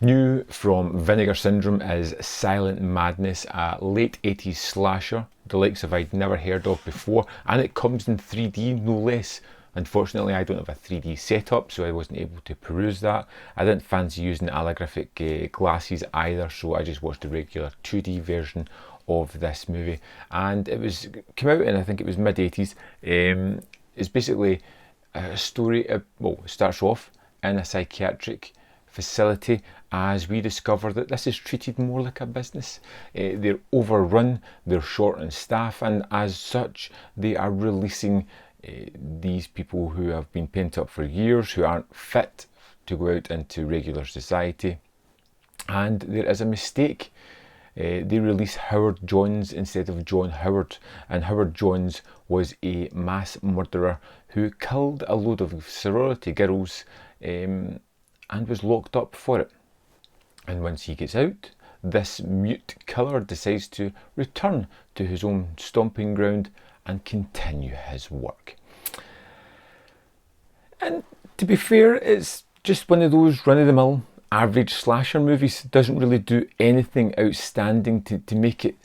New from Vinegar Syndrome is Silent Madness, a late 80s slasher, the likes of I'd never heard of before, and it comes in 3D, no less. Unfortunately, I don't have a 3D setup, so I wasn't able to peruse that. I didn't fancy using allographic glasses either, so I just watched the regular 2D version of this movie. And it came out in, I think it was mid-80s. It's basically a story, well, it starts off in a psychiatric facility as we discover that this is treated more like a business. They're overrun, they're short on staff, and as such they are releasing these people who have been pent up for years, who aren't fit to go out into regular society. And there is a mistake. They release Howard Johns instead of John Howard, and Howard Johns was a mass murderer who killed a load of sorority girls and was locked up for it. And once he gets out, this mute killer decides to return to his own stomping ground and continue his work. And to be fair, it's just one of those run-of-the-mill average slasher movies. It doesn't really do anything outstanding to make it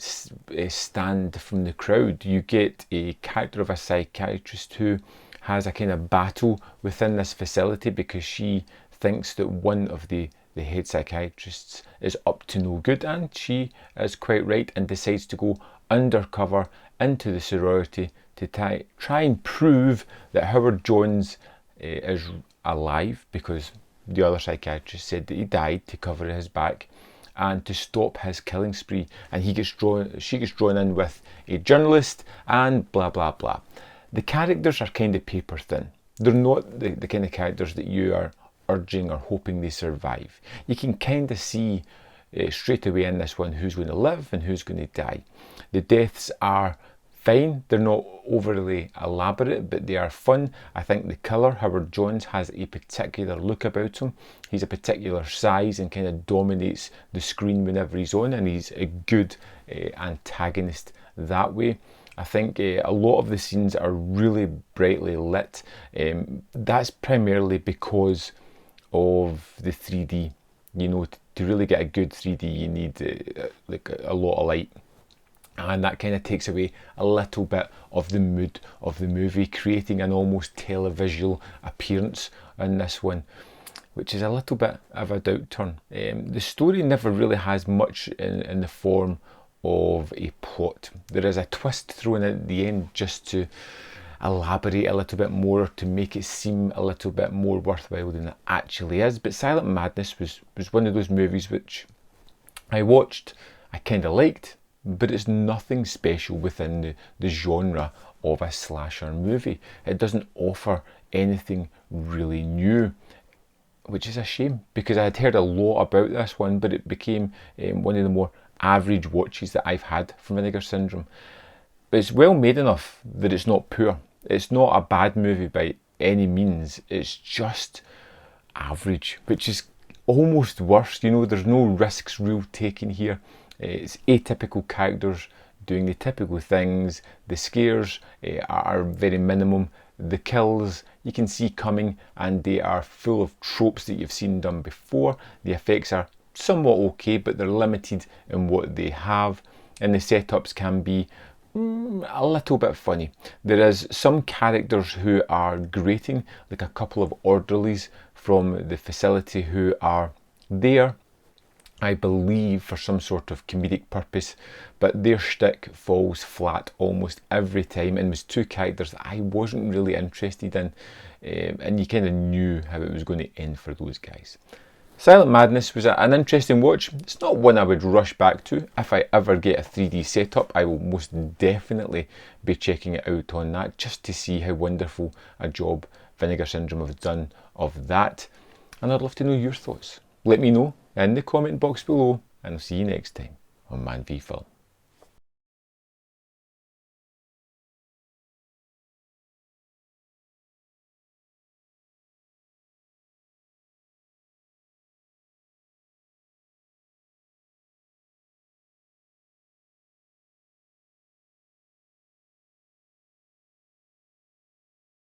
stand from the crowd. You get a character of a psychiatrist who has a kind of battle within this facility because she thinks that one of the head psychiatrists is up to no good, and she is quite right, and decides to go undercover into the sorority to try and prove that Howard Johns is alive, because the other psychiatrist said that he died, to cover his back and to stop his killing spree. And she gets drawn in with a journalist and blah blah blah. The characters are kind of paper thin. They're not the kind of characters that you are urging or hoping they survive. You can kind of see straight away in this one who's going to live and who's going to die. The deaths are fine. They're not overly elaborate, but they are fun. I think the killer, Howard Johns, has a particular look about him. He's a particular size and kind of dominates the screen whenever he's on, and he's a good antagonist that way. I think a lot of the scenes are really brightly lit. That's primarily because of the 3D. You know, to really get a good 3D, you need like a lot of light. And that kind of takes away a little bit of the mood of the movie, creating an almost televisual appearance in this one, which is a little bit of a doubt turn. The story never really has much in the form of a plot. There is a twist thrown in at the end just to elaborate a little bit more, to make it seem a little bit more worthwhile than it actually is. But Silent Madness was one of those movies which I watched, I kind of liked, but it's nothing special within the genre of a slasher movie. It doesn't offer anything really new, which is a shame, because I had heard a lot about this one, but it became one of the more average watches that I've had from Vinegar Syndrome. But it's well made enough that it's not poor. It's not a bad movie by any means. It's just average, which is almost worse. You know, there's no risks real taken here. It's atypical characters doing the typical things. The scares are very minimum. The kills you can see coming, and they are full of tropes that you've seen done before. The effects are somewhat okay, but they're limited in what they have, and the setups can be a little bit funny. There is some characters who are grating, like a couple of orderlies from the facility who are there, I believe, for some sort of comedic purpose, but their shtick falls flat almost every time, and was two characters that I wasn't really interested in, and you kind of knew how it was going to end for those guys. Silent Madness was an interesting watch. It's not one I would rush back to. If I ever get a 3D setup, I will most definitely be checking it out on that, just to see how wonderful a job Vinegar Syndrome have done of that. And I'd love to know your thoughts. Let me know in the comment box below, and I'll see you next time on Man v Film.